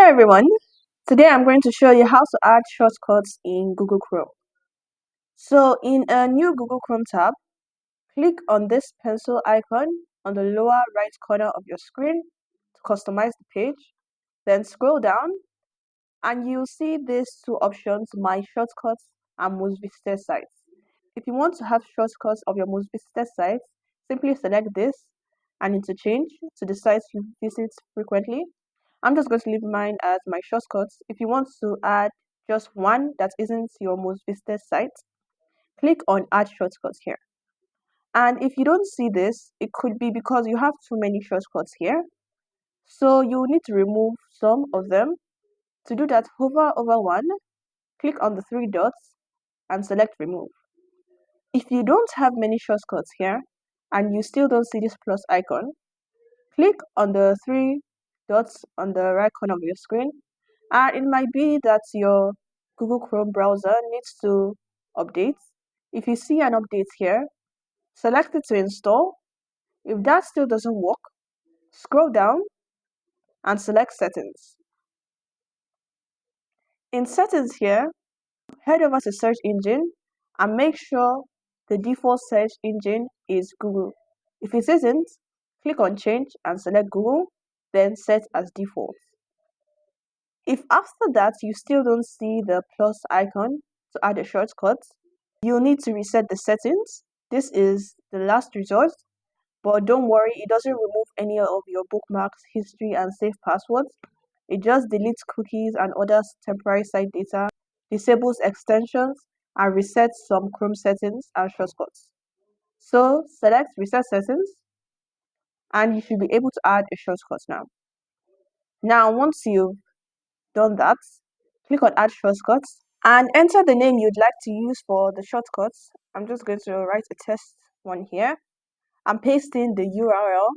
Hi everyone, today I'm going to show you how to add shortcuts in Google Chrome. So in a new Google Chrome tab, click on this pencil icon on the lower right corner of your screen to customize the page. Then scroll down and you'll see these two options, My Shortcuts and Most Visited Sites. If you want to have shortcuts of your most visited sites, simply select this and interchange to the sites you visit frequently. I'm just going to leave mine as my shortcuts. If you want to add just one that isn't your most visited site, click on Add Shortcuts here. And if you don't see this, it could be because you have too many shortcuts here. So you need to remove some of them. To do that, hover over one, click on the three dots, and select Remove. If you don't have many shortcuts here, and you still don't see this plus icon, click on the three dots on the right corner of your screen. And it might be that your Google Chrome browser needs to update. If you see an update here, select it to install. If that still doesn't work, scroll down and select Settings. In Settings here, head over to Search Engine and make sure the default search engine is Google. If it isn't, click on Change and select Google, then Set as Default. If after that you still don't see the plus icon to add a shortcut, you'll need to reset the settings. This is the last resort, but don't worry, it doesn't remove any of your bookmarks, history, and saved passwords. It just deletes cookies and other temporary site data, disables extensions, and resets some Chrome settings and shortcuts. So select Reset Settings, and you should be able to add a shortcut now. Now, once you've done that, click on Add Shortcuts and enter the name you'd like to use for the shortcuts. I'm just going to write a test one here and paste in the URL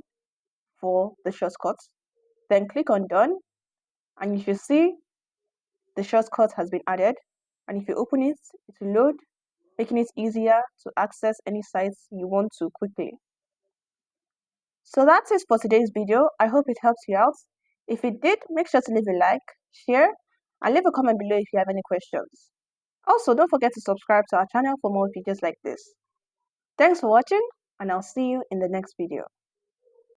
for the shortcuts. Then click on Done, and you should see the shortcut has been added. And if you open it, it will load, making it easier to access any sites you want to quickly. So that's it for today's video. I hope it helped you out. If it did, make sure to leave a like, share, and leave a comment below if you have any questions. Also, don't forget to subscribe to our channel for more videos like this. Thanks for watching, and I'll see you in the next video.